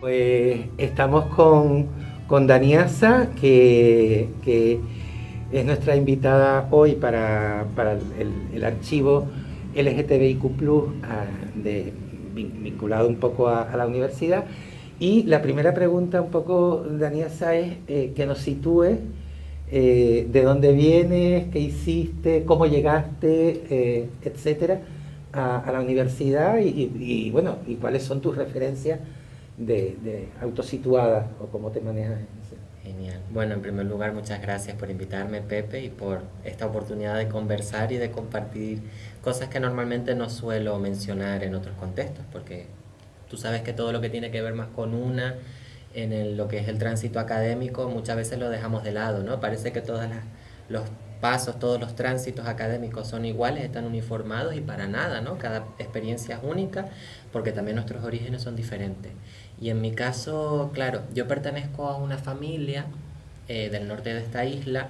Pues estamos con Daniasa, que es nuestra invitada hoy para el archivo LGTBIQ+, vinculado un poco a la universidad. Y la primera pregunta un poco, Daniasa, es que nos sitúe de dónde vienes, qué hiciste, cómo llegaste, etcétera, a la universidad y, bueno, y cuáles son tus referencias de autosituada o cómo te manejas. Genial. Bueno, en primer lugar, muchas gracias por invitarme, Pepe, y por esta oportunidad de conversar y de compartir cosas que normalmente no suelo mencionar en otros contextos, porque tú sabes que todo lo que tiene que ver más con lo que es el tránsito académico, muchas veces lo dejamos de lado, ¿no? Parece que los pasos, todos los tránsitos académicos son iguales, están uniformados y para nada, ¿no? Cada experiencia es única porque también nuestros orígenes son diferentes. Y en mi caso, claro, yo pertenezco a una familia del norte de esta isla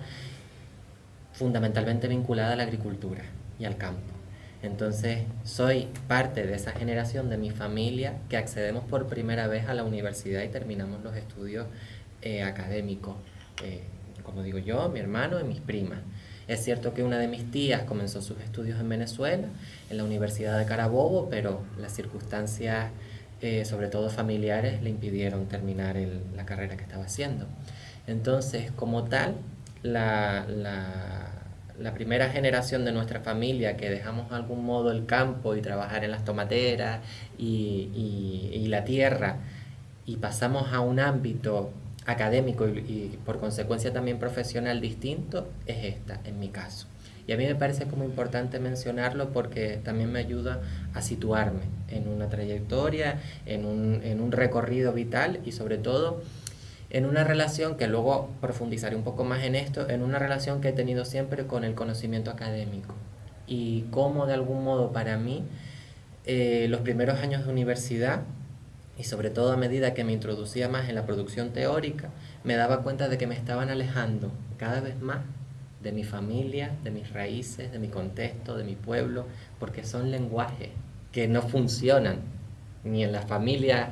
fundamentalmente vinculada a la agricultura y al campo. Entonces, soy parte de esa generación de mi familia que accedemos por primera vez a la universidad y terminamos los estudios académicos, eh, como digo yo, mi hermano y mis primas. Es cierto que una de mis tías comenzó sus estudios en Venezuela, en la Universidad de Carabobo, pero las circunstancias, sobre todo familiares, le impidieron terminar la carrera que estaba haciendo. Entonces, como tal, la primera generación de nuestra familia que dejamos de algún modo el campo y trabajar en las tomateras y la tierra y pasamos a un ámbito académico y por consecuencia también profesional distinto, es esta, en mi caso. Y a mí me parece como importante mencionarlo porque también me ayuda a situarme en una trayectoria, en un recorrido vital y sobre todo en una relación, que luego profundizaré un poco más en esto, en una relación que he tenido siempre con el conocimiento académico y cómo de algún modo para mí los primeros años de universidad y sobre todo a medida que me introducía más en la producción teórica, me daba cuenta de que me estaban alejando cada vez más de mi familia, de mis raíces, de mi contexto, de mi pueblo, porque son lenguajes que no funcionan ni en las familias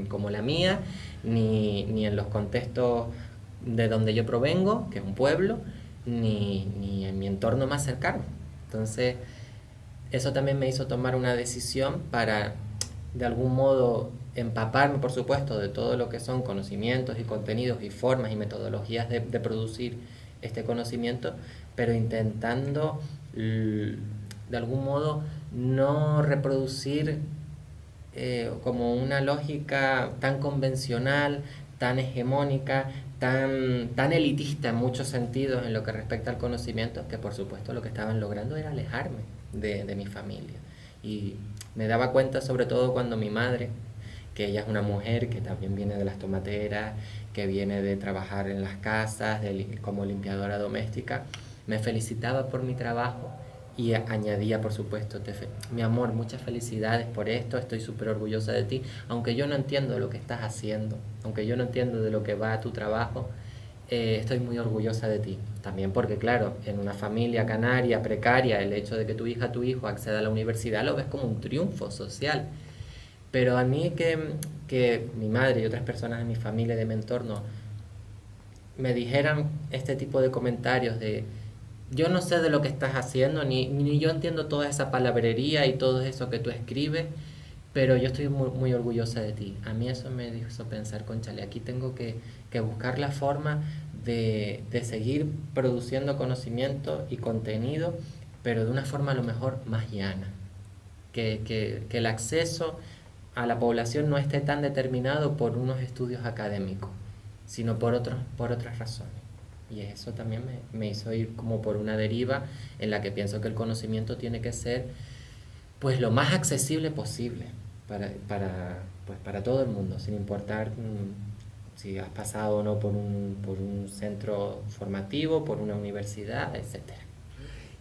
como la mía, ni en los contextos de donde yo provengo, que es un pueblo, ni en mi entorno más cercano. Entonces, eso también me hizo tomar una decisión para, de algún modo, empaparme, por supuesto, de todo lo que son conocimientos y contenidos y formas y metodologías de producir este conocimiento, pero intentando, de algún modo, no reproducir como una lógica tan convencional, tan hegemónica, tan elitista en muchos sentidos en lo que respecta al conocimiento, que por supuesto lo que estaban logrando era alejarme de mi familia. Y me daba cuenta sobre todo cuando mi madre, que ella es una mujer que también viene de las tomateras, que viene de trabajar en las casas como limpiadora doméstica, me felicitaba por mi trabajo y añadía, por supuesto, mi amor, muchas felicidades por esto, estoy súper orgullosa de ti, aunque yo no entiendo lo que estás haciendo, aunque yo no entiendo de lo que va a tu trabajo, estoy muy orgullosa de ti. También porque, claro, en una familia canaria precaria, el hecho de que tu hija, tu hijo acceda a la universidad lo ves como un triunfo social. Pero a mí que mi madre y otras personas de mi familia, de mi entorno, me dijeran este tipo de comentarios de yo no sé de lo que estás haciendo, ni yo entiendo toda esa palabrería y todo eso que tú escribes, pero yo estoy muy orgullosa de ti. A mí eso me hizo pensar, conchale, aquí tengo que buscar la forma de seguir produciendo conocimiento y contenido, pero de una forma a lo mejor más llana. Que el acceso a la población no esté tan determinado por unos estudios académicos, sino por otras razones. Y eso también me hizo ir como por una deriva en la que pienso que el conocimiento tiene que ser pues lo más accesible posible pues, para todo el mundo, sin importar si has pasado o no por un centro formativo, por una universidad, etcétera.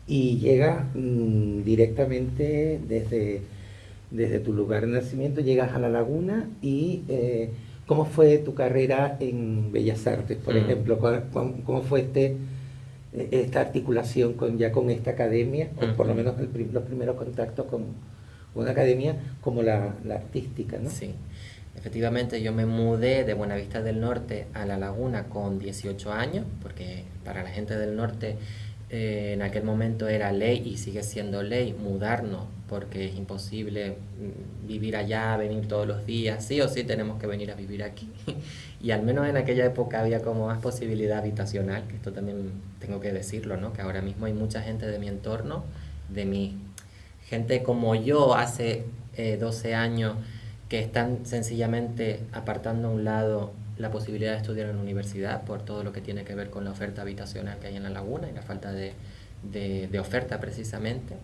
Y llegas directamente desde tu lugar de nacimiento, llegas a La Laguna y ¿cómo fue tu carrera en Bellas Artes, por Mm, ejemplo? ¿Cómo fue esta articulación ya con esta academia, o por lo ujú. menos los primeros contactos con una academia como la artística, ¿no? Sí. Efectivamente, yo me mudé de Buenavista del Norte a La Laguna con 18 años, porque para la gente del norte en aquel momento era ley y sigue siendo ley mudarnos, porque es imposible vivir allá, venir todos los días, sí o sí tenemos que venir a vivir aquí. Y al menos en aquella época había como más posibilidad habitacional, que esto también tengo que decirlo, ¿no? Que ahora mismo hay mucha gente de mi entorno, de mi gente como yo hace 12 años, que están sencillamente apartando a un lado la posibilidad de estudiar en la universidad por todo lo que tiene que ver con la oferta habitacional que hay en La Laguna y la falta de oferta precisamente.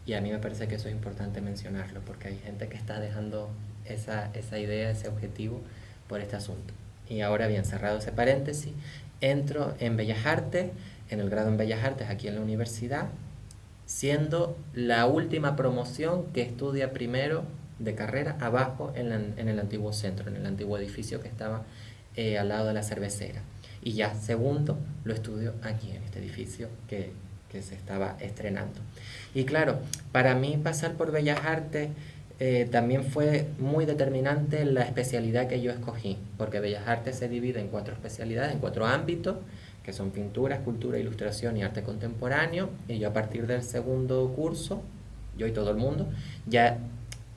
Y a mí me parece que eso es importante mencionarlo, porque hay gente que está dejando esa idea, ese objetivo por este asunto. Y ahora bien, cerrado ese paréntesis, entro en Bellas Artes, en el grado en Bellas Artes aquí en la universidad, siendo la última promoción que estudia primero de carrera abajo en el antiguo centro, en el antiguo edificio que estaba al lado de la cervecera. Y ya segundo lo estudio aquí en este edificio que se estaba estrenando. Y claro, para mí pasar por Bellas Artes también fue muy determinante la especialidad que yo escogí, porque Bellas Artes se divide en 4 especialidades, en 4 ámbitos, que son pintura, escultura, ilustración y arte contemporáneo. Y yo a partir del segundo curso, yo y todo el mundo, ya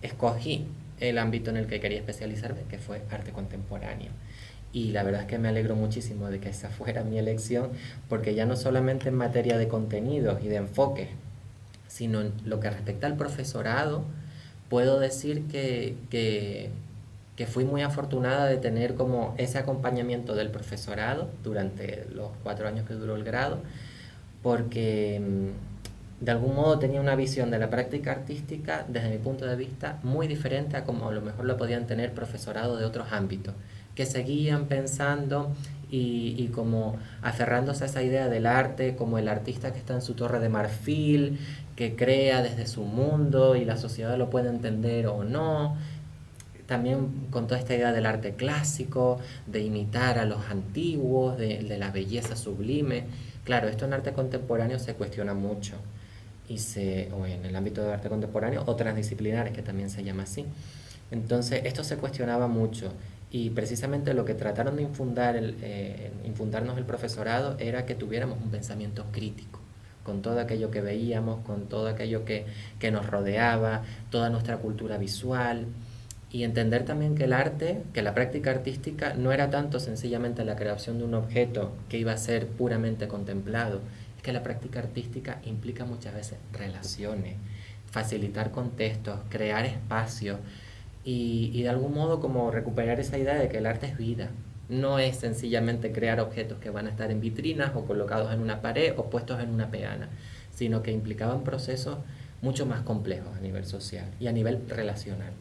escogí el ámbito en el que quería especializarme, que fue arte contemporáneo. Y la verdad es que me alegro muchísimo de que esa fuera mi elección, porque ya no solamente en materia de contenidos y de enfoque, sino en lo que respecta al profesorado, puedo decir que fui muy afortunada de tener como ese acompañamiento del profesorado durante los 4 años que duró el grado, porque de algún modo tenía una visión de la práctica artística desde mi punto de vista muy diferente a como a lo mejor lo podían tener profesorado de otros ámbitos, que seguían pensando y como aferrándose a esa idea del arte como el artista que está en su torre de marfil, que crea desde su mundo y la sociedad lo puede entender o no. También con toda esta idea del arte clásico, de imitar a los antiguos, de la belleza sublime. Claro, esto en arte contemporáneo se cuestiona mucho, o en el ámbito del arte contemporáneo, o transdisciplinares, que también se llama así. Entonces, esto se cuestionaba mucho, y precisamente lo que trataron de infundarnos el profesorado era que tuviéramos un pensamiento crítico con todo aquello que veíamos, con todo aquello que nos rodeaba, toda nuestra cultura visual, y entender también que el arte, que la práctica artística no era tanto sencillamente la creación de un objeto que iba a ser puramente contemplado, es que la práctica artística implica muchas veces relaciones, facilitar contextos, crear espacios y de algún modo como recuperar esa idea de que el arte es vida. No es sencillamente crear objetos que van a estar en vitrinas o colocados en una pared o puestos en una peana, sino que implicaban procesos mucho más complejos a nivel social y a nivel relacional.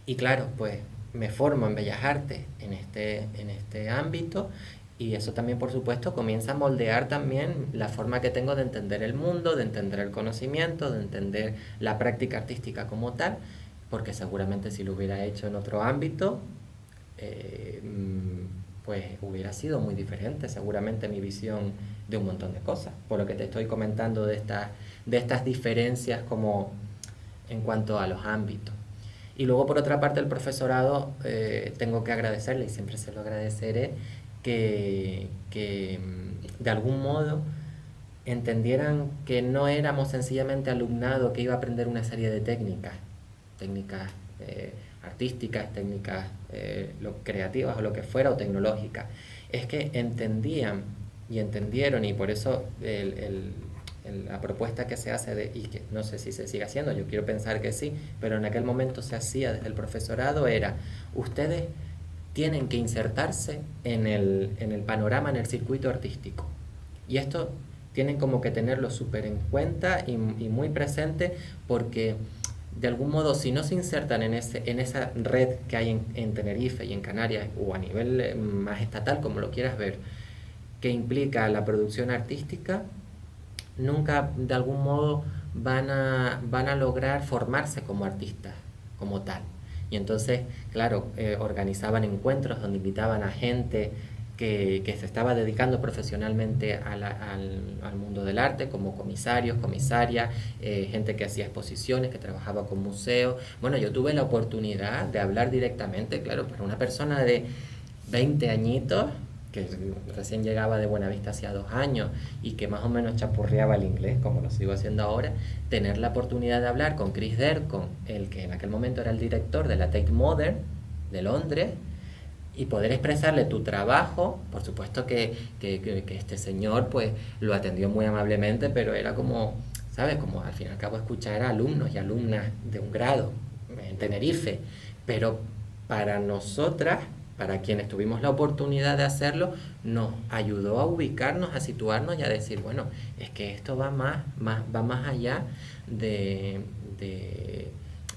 Y claro, pues me formo en Bellas Artes en este ámbito, y eso también, por supuesto, comienza a moldear también la forma que tengo de entender el mundo, de entender el conocimiento, de entender la práctica artística como tal, porque seguramente si lo hubiera hecho en otro ámbito, pues hubiera sido muy diferente seguramente mi visión de un montón de cosas, por lo que te estoy comentando de estas diferencias como en cuanto a los ámbitos. Y luego, por otra parte, el profesorado, tengo que agradecerle, y siempre se lo agradeceré, que de algún modo entendieran que no éramos sencillamente alumnado que iba a aprender una serie de técnicas artísticas, técnicas creativas o lo que fuera, o tecnológicas. Es que entendían y entendieron, y por eso la propuesta que se hace, y que no sé si se sigue haciendo, yo quiero pensar que sí, pero en aquel momento se hacía desde el profesorado, era: ustedes tienen que insertarse en el panorama, en el circuito artístico. Y esto tienen como que tenerlo súper en cuenta y muy presente, porque de algún modo, si no se insertan en esa red que hay en Tenerife y en Canarias, o a nivel más estatal, como lo quieras ver, que implica la producción artística, nunca de algún modo van a lograr formarse como artistas, como tal. Y entonces, claro, organizaban encuentros donde invitaban a gente que se estaba dedicando profesionalmente al mundo del arte, como comisarios, comisarias, gente que hacía exposiciones, que trabajaba con museos. Bueno, yo tuve la oportunidad de hablar directamente, claro, para una persona de 20 añitos, que recién llegaba de Buenavista hacía 2 años y que más o menos chapurreaba el inglés, como lo sigo haciendo ahora, tener la oportunidad de hablar con Chris Dercon, el que en aquel momento era el director de la Tate Modern de Londres, y poder expresarle tu trabajo. Por supuesto que este señor pues lo atendió muy amablemente, pero era como, ¿sabes? Como al fin y al cabo escuchar a alumnos y alumnas de un grado en Tenerife, pero para nosotras, para quienes tuvimos la oportunidad de hacerlo, nos ayudó a ubicarnos, a situarnos y a decir, bueno, es que esto va más allá de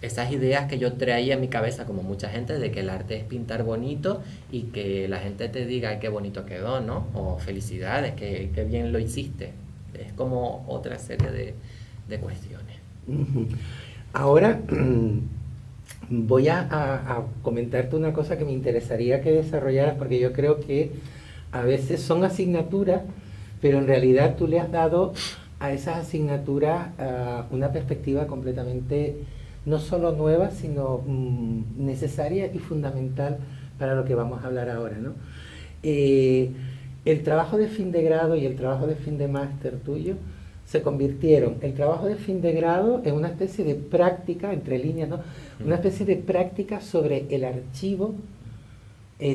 esas ideas que yo traía en mi cabeza, como mucha gente, de que el arte es pintar bonito y que la gente te diga, ay, qué bonito quedó, ¿no? O felicidades, que bien lo hiciste. Es como otra serie de cuestiones. Ahora voy a comentarte una cosa que me interesaría que desarrollaras, porque yo creo que a veces son asignaturas, pero en realidad tú le has dado a esas asignaturas una perspectiva completamente no solo nueva, sino necesaria y fundamental para lo que vamos a hablar ahora, ¿no? El trabajo de fin de grado y el trabajo de fin de máster tuyo se convirtieron, el trabajo de fin de grado en una especie de práctica, entre líneas, ¿no? Una especie de práctica sobre el archivo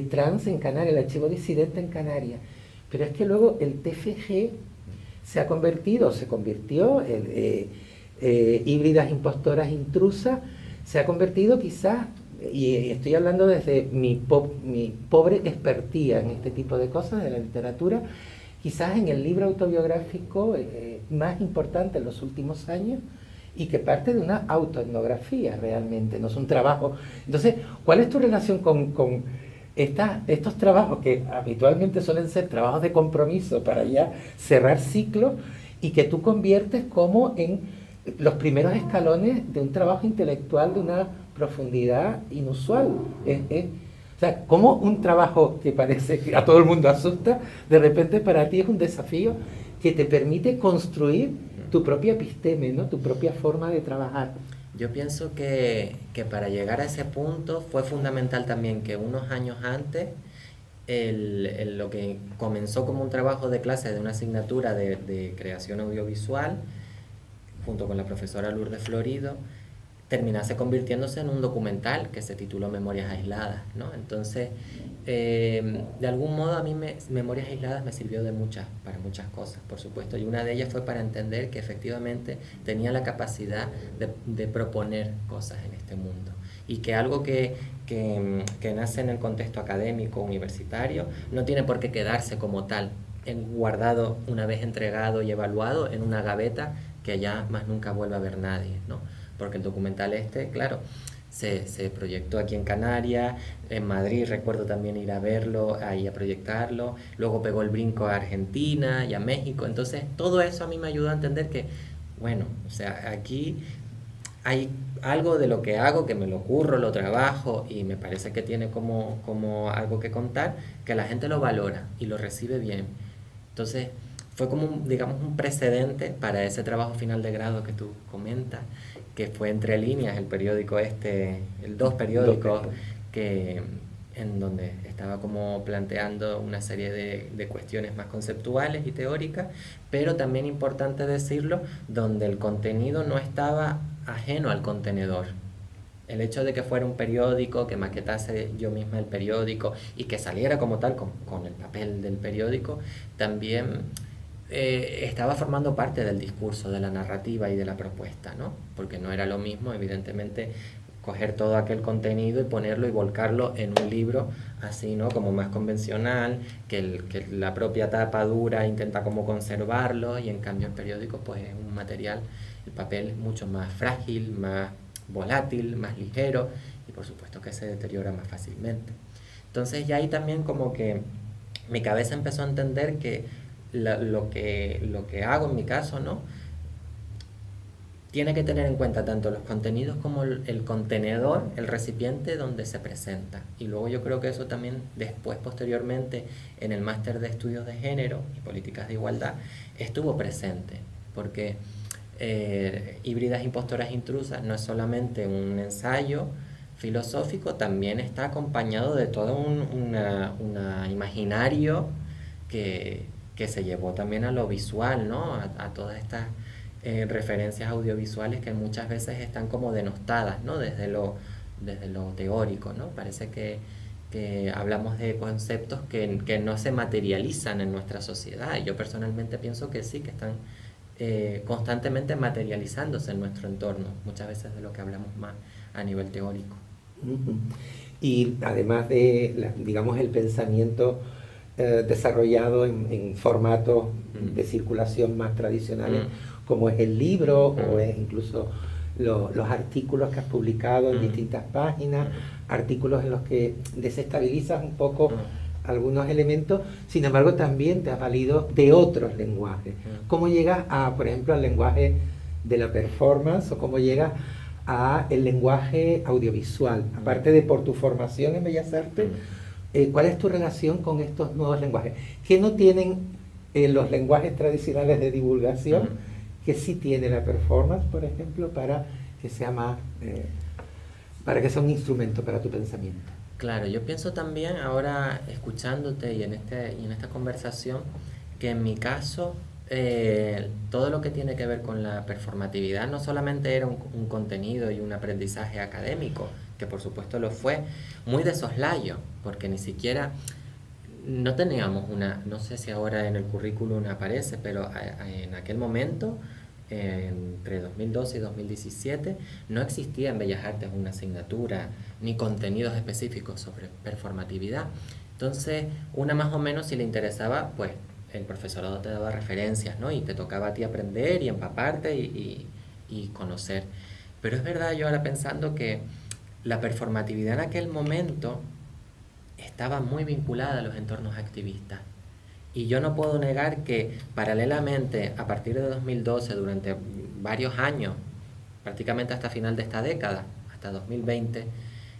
trans en Canarias, el archivo disidente en Canarias. Pero es que luego el TFG se convirtió en híbridas impostoras intrusas, se ha convertido quizás, y estoy hablando desde mi pobre expertía en este tipo de cosas de la literatura, quizás en el libro autobiográfico más importante en los últimos años, y que parte de una autoetnografía realmente, no es un trabajo. Entonces, ¿cuál es tu relación con estos trabajos que habitualmente suelen ser trabajos de compromiso para ya cerrar ciclos y que tú conviertes como en los primeros escalones de un trabajo intelectual de una profundidad inusual? O sea, como un trabajo que parece que a todo el mundo asusta, de repente para ti es un desafío que te permite construir tu propia episteme, ¿no? Tu propia forma de trabajar. Yo pienso que para llegar a ese punto fue fundamental también que unos años antes lo que comenzó como un trabajo de clase de una asignatura de creación audiovisual junto con la profesora Lourdes Florido terminase convirtiéndose en un documental que se tituló Memorias Aisladas, ¿no? Entonces, de algún modo a mí Memorias Aisladas me sirvió para muchas cosas, por supuesto, y una de ellas fue para entender que efectivamente tenía la capacidad de proponer cosas en este mundo, y que algo que nace en el contexto académico, universitario, no tiene por qué quedarse como tal, guardado una vez entregado y evaluado en una gaveta que ya más nunca vuelva a ver nadie, ¿no? Porque el documental claro, se proyectó aquí en Canarias, en Madrid recuerdo también ir a verlo, ahí a proyectarlo, luego pegó el brinco a Argentina y a México. Entonces todo eso a mí me ayudó a entender que, bueno, o sea, aquí hay algo de lo que hago, que me lo curro, lo trabajo y me parece que tiene como algo que contar, que la gente lo valora y lo recibe bien. Entonces fue como digamos un precedente para ese trabajo final de grado que tú comentas, que fue Entre Líneas, el periódico el Dos periódicos, en donde estaba como planteando una serie de cuestiones más conceptuales y teóricas, pero también importante decirlo, donde el contenido no estaba ajeno al contenedor. El hecho de que fuera un periódico, que maquetase yo misma el periódico y que saliera como tal con el papel del periódico, también estaba formando parte del discurso, de la narrativa y de la propuesta, ¿no? Porque no era lo mismo, evidentemente, coger todo aquel contenido y ponerlo y volcarlo en un libro así, ¿no? Como más convencional, que la propia tapa dura intenta como conservarlo, y en cambio el periódico pues es un material, el papel es mucho más frágil, más volátil, más ligero, y por supuesto que se deteriora más fácilmente. Entonces ya ahí también como que mi cabeza empezó a entender que lo que hago en mi caso, ¿no? tiene que tener en cuenta tanto los contenidos como el contenedor, el recipiente donde se presenta. Y luego yo creo que eso también después, posteriormente, en el máster de estudios de género y políticas de igualdad, estuvo presente, porque Híbridas, impostoras, intrusas no es solamente un ensayo filosófico, también está acompañado de todo un imaginario que se llevó también a lo visual, ¿no? A todas estas referencias audiovisuales que muchas veces están como denostadas, ¿no? Desde lo teórico, ¿no? Parece que hablamos de conceptos que no se materializan en nuestra sociedad. Y yo personalmente pienso que sí, que están constantemente materializándose en nuestro entorno, muchas veces de lo que hablamos más a nivel teórico. Y además de, digamos, el pensamiento desarrollado en formatos de circulación más tradicionales, como es el libro o es incluso los artículos que has publicado en distintas páginas, artículos en los que desestabilizas un poco algunos elementos, sin embargo también te has valido de otros lenguajes. ¿Cómo llegas a, por ejemplo, al lenguaje de la performance o cómo llegas a el lenguaje audiovisual? Aparte de por tu formación en Bellas Artes, ¿cuál es tu relación con estos nuevos lenguajes? ¿Qué no tienen los lenguajes tradicionales de divulgación que sí tiene la performance, por ejemplo, para que sea más, para que sea un instrumento para tu pensamiento? Claro, yo pienso también ahora escuchándote y en esta conversación que en mi caso todo lo que tiene que ver con la performatividad no solamente era un contenido y un aprendizaje académico, que por supuesto lo fue, muy de soslayo, porque ni siquiera no teníamos no sé si ahora en el currículum aparece, pero en aquel momento, entre 2012 y 2017, no existía en Bellas Artes una asignatura ni contenidos específicos sobre performatividad. Entonces, una más o menos si le interesaba, pues el profesorado te daba referencias, ¿no? Y te tocaba a ti aprender y empaparte y conocer. Pero es verdad, yo ahora pensando que la performatividad en aquel momento estaba muy vinculada a los entornos activistas. Y yo no puedo negar que paralelamente, a partir de 2012, durante varios años, prácticamente hasta final de esta década, hasta 2020,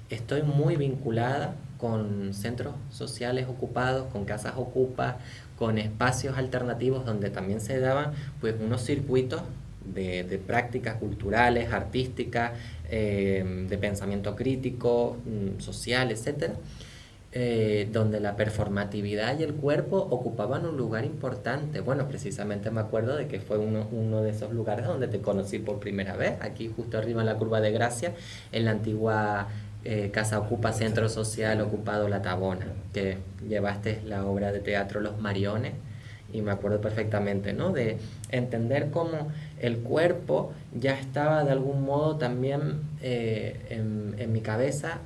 estoy muy vinculada con centros sociales ocupados, con casas ocupas, con espacios alternativos donde también se daban pues unos circuitos de prácticas culturales, artísticas, de pensamiento crítico, social, etcétera, donde la performatividad y el cuerpo ocupaban un lugar importante. Bueno, precisamente me acuerdo de que fue uno de esos lugares donde te conocí por primera vez, aquí justo arriba en la Curva de Gracia, en la antigua Casa Ocupa Centro Social Ocupado La Tabona, que llevaste la obra de teatro Los Mariones, y me acuerdo perfectamente, ¿no? De entender cómo el cuerpo ya estaba de algún modo también en mi cabeza,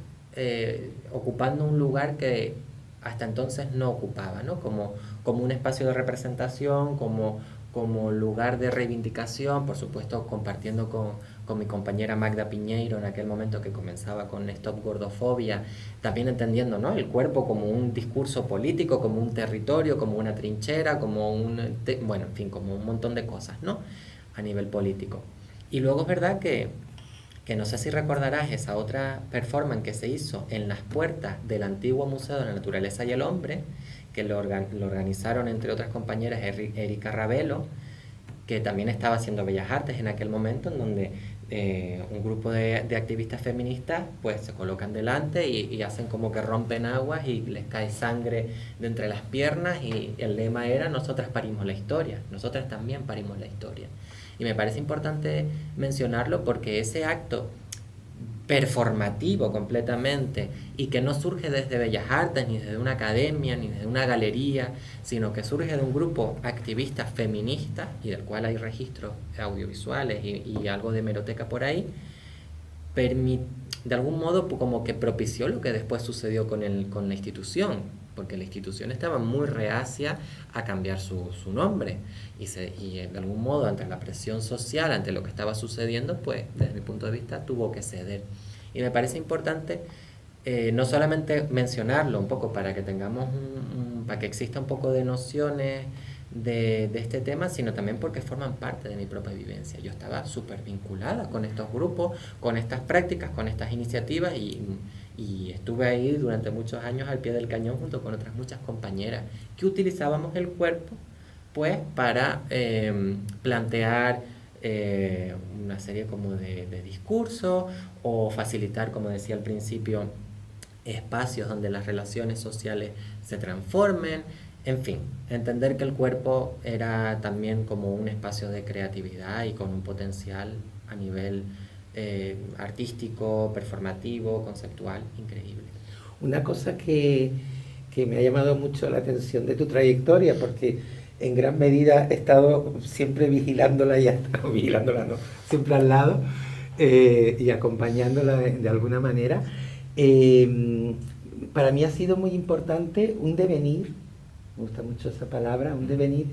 ocupando un lugar que hasta entonces no ocupaba, ¿no? Como un espacio de representación, como lugar de reivindicación, por supuesto compartiendo con mi compañera Magda Piñeiro en aquel momento que comenzaba con Stop Gordofobia, también entendiendo, ¿no? El cuerpo como un discurso político, como un territorio, como una trinchera, bueno, en fin, como un montón de cosas, ¿no? A nivel político. Y luego es verdad que no sé si recordarás esa otra performance que se hizo en las puertas del antiguo Museo de la Naturaleza y el Hombre, que lo organizaron entre otras compañeras Erika Ravelo, que también estaba haciendo Bellas Artes en aquel momento, en donde un grupo de activistas feministas pues se colocan delante y hacen como que rompen aguas y les cae sangre de entre las piernas, y el lema era: nosotras parimos la historia, nosotras también parimos la historia. Y me parece importante mencionarlo porque ese acto performativo completamente, y que no surge desde Bellas Artes, ni desde una academia, ni desde una galería, sino que surge de un grupo activista feminista, y del cual hay registros audiovisuales y algo de hemeroteca por ahí, de algún modo como que propició lo que después sucedió con la institución, porque la institución estaba muy reacia a cambiar su nombre, y de algún modo ante la presión social, ante lo que estaba sucediendo, pues desde mi punto de vista tuvo que ceder. Y me parece importante no solamente mencionarlo un poco para que tengamos para que exista un poco de nociones de este tema, sino también porque forman parte de mi propia vivencia. Yo estaba súper vinculada con estos grupos, con estas prácticas, con estas iniciativas y estuve ahí durante muchos años al pie del cañón junto con otras muchas compañeras que utilizábamos el cuerpo pues para plantear una serie como de discursos o facilitar, como decía al principio, espacios donde las relaciones sociales se transformen, en fin, entender que el cuerpo era también como un espacio de creatividad y con un potencial a nivel artístico, performativo, conceptual, increíble. Una cosa que me ha llamado mucho la atención de tu trayectoria, porque en gran medida he estado siempre vigilándola y vigilándola, no, siempre al lado y acompañándola de alguna manera. Para mí ha sido muy importante un devenir, me gusta mucho esa palabra, un devenir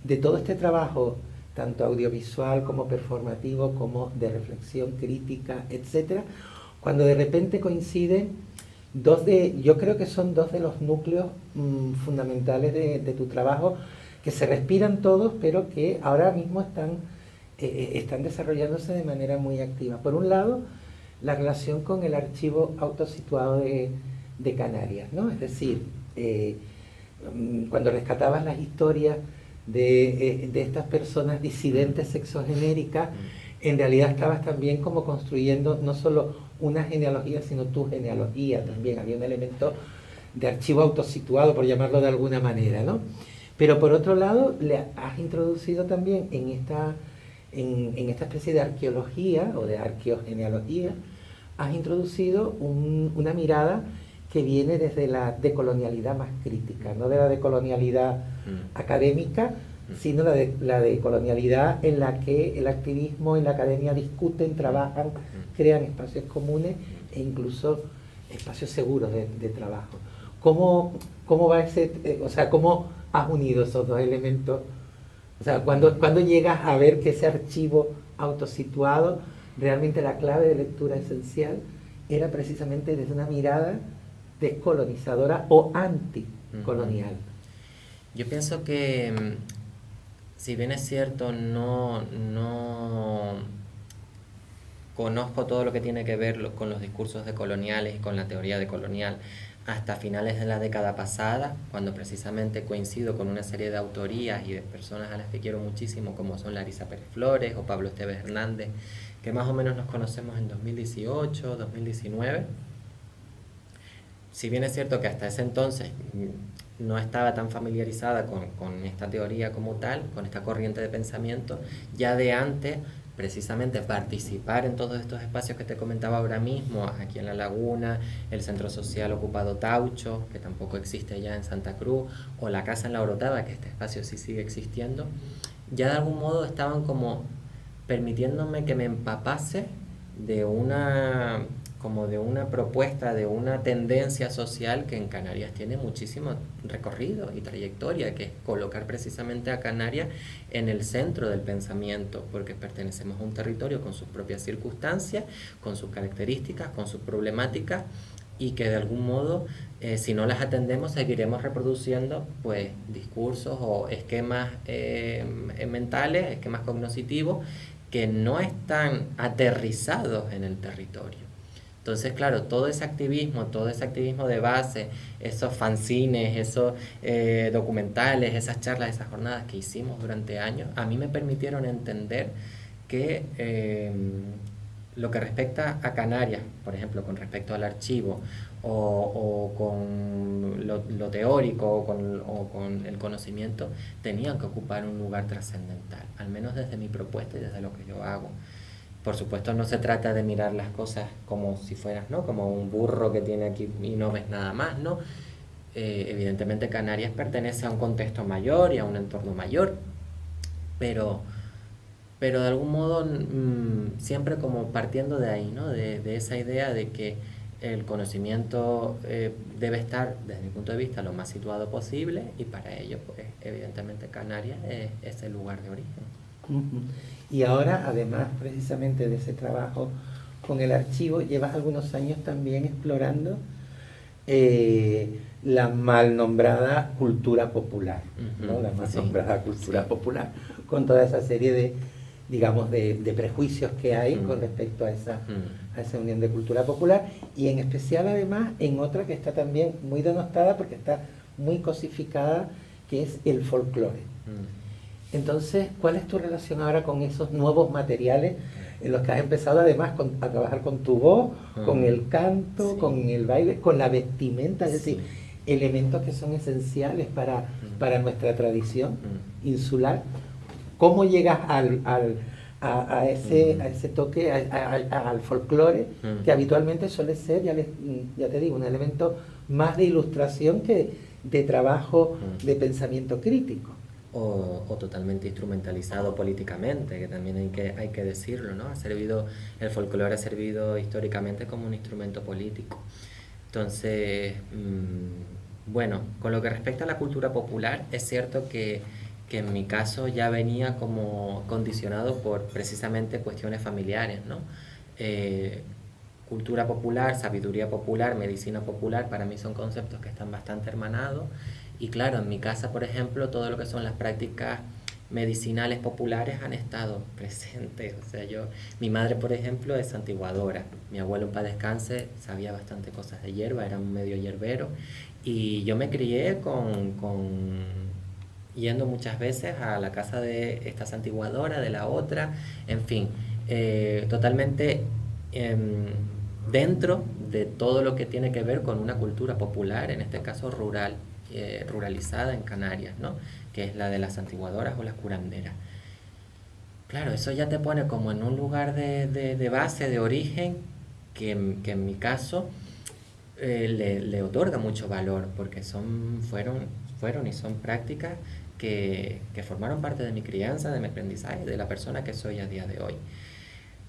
de todo este trabajo, tanto audiovisual como performativo, como de reflexión crítica, etcétera, cuando de repente coinciden yo creo que son dos de los núcleos fundamentales de tu trabajo, que se respiran todos, pero que ahora mismo están desarrollándose de manera muy activa. Por un lado, la relación con el archivo autosituado de Canarias, ¿no? Es decir, cuando rescatabas las historias de estas personas disidentes sexogenéricas, en realidad estabas también como construyendo no solo una genealogía, sino tu genealogía también. Había un elemento de archivo autosituado, por llamarlo de alguna manera, ¿no? Pero por otro lado, le has introducido también en esta especie de arqueología o de arqueogenealogía, has introducido una mirada que viene desde la decolonialidad más crítica, no de la decolonialidad académica, sino la decolonialidad en la que el activismo y la academia discuten, trabajan, crean espacios comunes e incluso espacios seguros de trabajo. ¿Cómo va cómo has unido esos dos elementos? O sea, cuando llegas a ver que ese archivo autosituado, realmente la clave de lectura esencial era precisamente desde una mirada descolonizadora o anticolonial. Yo pienso que, si bien es cierto, no conozco todo lo que tiene que ver con los discursos decoloniales y con la teoría decolonial hasta finales de la década pasada, cuando precisamente coincido con una serie de autorías y de personas a las que quiero muchísimo, como son Larisa Pérez Flores o Pablo Esteves Hernández, que más o menos nos conocemos en 2018, 2019. Si bien es cierto que hasta ese entonces no estaba tan familiarizada con esta teoría como tal, con esta corriente de pensamiento, ya de antes, precisamente participar en todos estos espacios que te comentaba ahora mismo, aquí en La Laguna, el Centro Social Ocupado Taucho, que tampoco existe ya en Santa Cruz, o la Casa en la Orotava, que este espacio sí sigue existiendo, ya de algún modo estaban como permitiéndome que me empapase de una propuesta, de una tendencia social que en Canarias tiene muchísimo recorrido y trayectoria, que es colocar precisamente a Canarias en el centro del pensamiento, porque pertenecemos a un territorio con sus propias circunstancias, con sus características, con sus problemáticas, y que de algún modo, si no las atendemos, seguiremos reproduciendo pues discursos o esquemas mentales, esquemas cognitivos, que no están aterrizados en el territorio. Entonces, claro, todo ese activismo de base, esos fanzines, esos documentales, esas charlas, esas jornadas que hicimos durante años, a mí me permitieron entender que lo que respecta a Canarias, por ejemplo, con respecto al archivo, o con lo teórico, o con el conocimiento, tenían que ocupar un lugar trascendental, al menos desde mi propuesta y desde lo que yo hago. Por supuesto, no se trata de mirar las cosas como si fueras, ¿no?, como un burro que tiene aquí y no ves nada más, ¿no? Evidentemente Canarias pertenece a un contexto mayor y a un entorno mayor, pero de algún modo siempre como partiendo de ahí, ¿no?, de esa idea de que el conocimiento debe estar, desde mi punto de vista, lo más situado posible, y para ello, pues, evidentemente Canarias es el lugar de origen. Y ahora, además precisamente de ese trabajo con el archivo, llevas algunos años también explorando la mal nombrada cultura popular, ¿no? La mal Sí, nombrada cultura sí. popular, con toda esa serie de, digamos, de prejuicios que hay con Mm, respecto a mm, esa unión de cultura popular, y en especial además en otra que está también muy denostada porque está muy cosificada, que es el folclore. mm. Entonces, ¿cuál es tu relación ahora con esos nuevos materiales en los que has empezado además a trabajar con tu voz, con Mm, el canto, sí, con el baile, con la vestimenta? Es decir, sí. elementos que son esenciales para Mm, nuestra tradición mm, insular. ¿Cómo llegas a mm, ese toque, al folclore, que mm. habitualmente suele ser, ya te digo, un elemento más de ilustración que de trabajo de Mm. pensamiento crítico? O totalmente instrumentalizado políticamente, que también hay que decirlo, ¿no? El folclore ha servido históricamente como un instrumento político. Entonces, bueno, con lo que respecta a la cultura popular, es cierto que en mi caso ya venía como condicionado por precisamente cuestiones familiares, ¿no? Eh, Cultura popular, sabiduría popular, medicina popular, para mí son conceptos que están bastante hermanados. Y claro, en mi casa, por ejemplo, todo lo que son las prácticas medicinales populares han estado presentes. O sea, mi madre, por ejemplo, es santiguadora. Mi abuelo, en paz descanse, sabía bastante cosas de hierba, era un medio hierbero. Y yo me crié yendo muchas veces a la casa de esta santiguadora, de la otra, en fin, totalmente em, dentro de todo lo que tiene que ver con una cultura popular, en este caso rural, ruralizada en Canarias, ¿no? Que es la de las santiguadoras o las curanderas. Claro, eso ya te pone como en un lugar de base, de origen, que en mi caso le otorga mucho valor, porque fueron y son prácticas que formaron parte de mi crianza, de mi aprendizaje, de la persona que soy a día de hoy.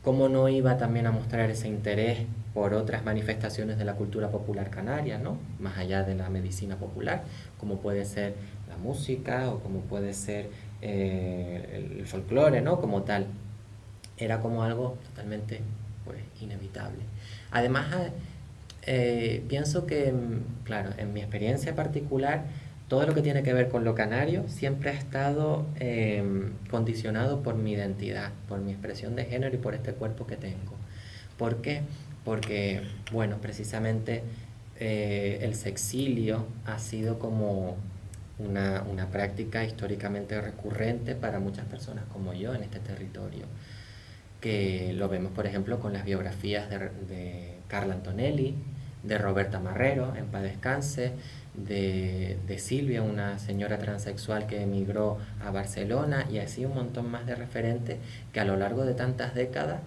¿Cómo no iba también a mostrar ese interés por otras manifestaciones de la cultura popular canaria, ¿no? Más allá de la medicina popular, como puede ser la música o como puede ser el folclore, ¿no? Como tal. Era como algo totalmente, pues, inevitable. Además, pienso que, claro, en mi experiencia particular, todo lo que tiene que ver con lo canario siempre ha estado condicionado por mi identidad, por mi expresión de género y por este cuerpo que tengo. ¿Por qué? Porque, bueno, precisamente el sexilio ha sido como una práctica históricamente recurrente para muchas personas como yo en este territorio, que lo vemos por ejemplo con las biografías de Carla Antonelli, de Roberta Marrero, en paz descanse, de Silvia, una señora transexual que emigró a Barcelona, y así un montón más de referentes que a lo largo de tantas décadas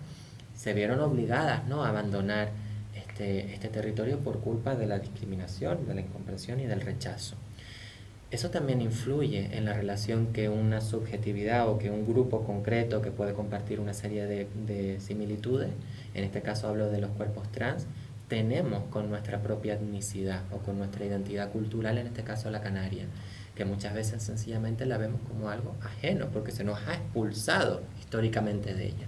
se vieron obligadas, ¿no?, a abandonar este territorio por culpa de la discriminación, de la incomprensión y del rechazo. Eso también influye en la relación que una subjetividad o que un grupo concreto que puede compartir una serie de similitudes, en este caso hablo de los cuerpos trans, tenemos con nuestra propia etnicidad o con nuestra identidad cultural, en este caso la canaria, que muchas veces sencillamente la vemos como algo ajeno porque se nos ha expulsado históricamente de ella.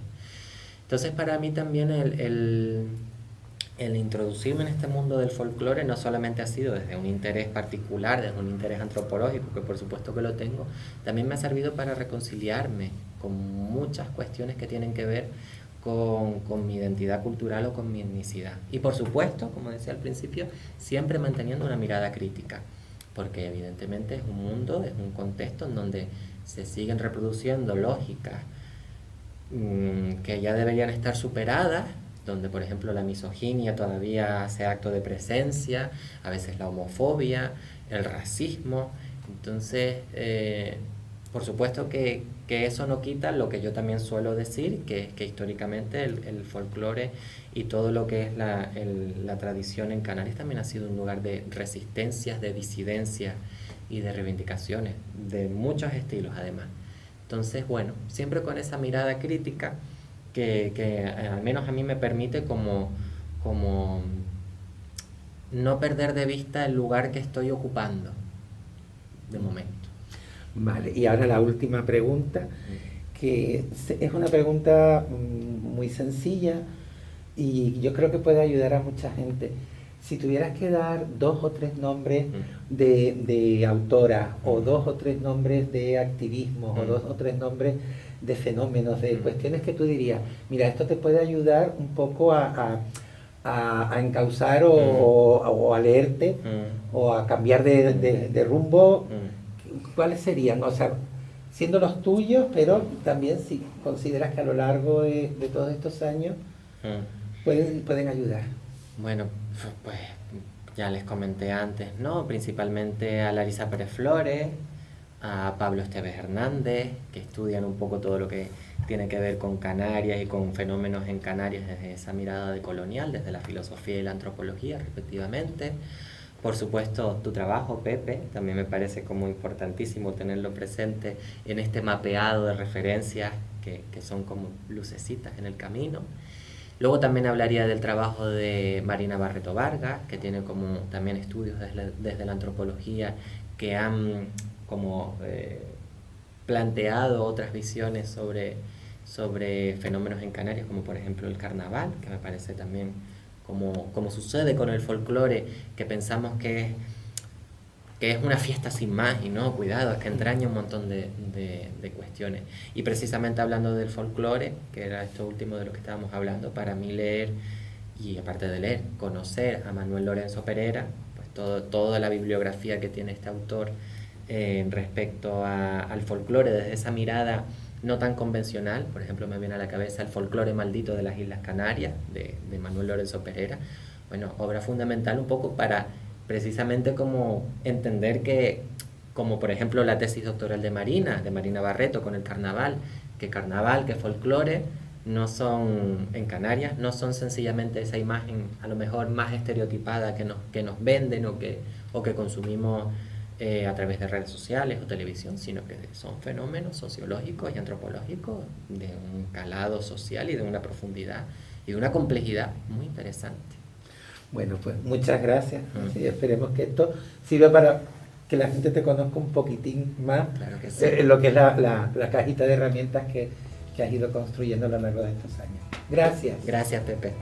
Entonces para mí también el introducirme en este mundo del folclore no solamente ha sido desde un interés particular, desde un interés antropológico, que por supuesto que lo tengo, también me ha servido para reconciliarme con muchas cuestiones que tienen que ver con mi identidad cultural o con mi etnicidad. Y por supuesto, como decía al principio, siempre manteniendo una mirada crítica, porque evidentemente es un mundo, es un contexto en donde se siguen reproduciendo lógicas que ya deberían estar superadas, donde por ejemplo la misoginia todavía hace acto de presencia, a veces la homofobia, el racismo. Entonces, por supuesto que eso no quita lo que yo también suelo decir, que históricamente el folclore y todo lo que es la tradición en Canarias también ha sido un lugar de resistencias, de disidencias y de reivindicaciones, de muchos estilos además. Entonces, bueno, siempre con esa mirada crítica que al menos a mí me permite como no perder de vista el lugar que estoy ocupando de momento. Vale, y ahora la última pregunta, que es una pregunta muy sencilla y yo creo que puede ayudar a mucha gente. si tuvieras que dar 2 o 3 nombres de autoras, o 2 o 3 nombres de activismos, o 2 o 3 nombres de fenómenos, de cuestiones que tú dirías, mira, esto te puede ayudar un poco a encauzar o a leerte, o a cambiar de rumbo, ¿cuáles serían? O sea, siendo los tuyos, pero también si consideras que a lo largo de todos estos años pueden ayudar. Bueno, pues ya les comenté antes, ¿no? Principalmente a Larisa Pérez Flores, a Pablo Esteves Hernández, que estudian un poco todo lo que tiene que ver con Canarias y con fenómenos en Canarias desde esa mirada decolonial, desde la filosofía y la antropología, respectivamente. Por supuesto, tu trabajo, Pepe, también me parece como importantísimo tenerlo presente en este mapeado de referencias que son como lucecitas en el camino. Luego también hablaría del trabajo de Marina Barreto Vargas, que tiene como también estudios desde la antropología que han como planteado otras visiones sobre fenómenos en Canarias, como por ejemplo el carnaval, que me parece también como sucede con el folclore, que pensamos que es una fiesta sin más, y no, cuidado, es que entraña un montón de cuestiones. Y precisamente hablando del folclore, que era esto último de lo que estábamos hablando, para mí leer, y aparte de leer, conocer a Manuel Lorenzo Perera, pues toda la bibliografía que tiene este autor respecto al folclore, desde esa mirada no tan convencional. Por ejemplo, me viene a la cabeza El folclore maldito de las Islas Canarias, de Manuel Lorenzo Perera. Bueno, obra fundamental un poco para precisamente como entender que, como por ejemplo la tesis doctoral de Marina Barreto con el carnaval, que folclore no son, en Canarias, no son sencillamente esa imagen a lo mejor más estereotipada que nos venden o que consumimos a través de redes sociales o televisión, sino que son fenómenos sociológicos y antropológicos de un calado social y de una profundidad y de una complejidad muy interesante. Bueno, pues muchas gracias. Sí, esperemos que esto sirva para que la gente te conozca un poquitín más, claro que sí, lo que es la cajita de herramientas que has ido construyendo a lo largo de estos años. Gracias. Gracias, Pepe.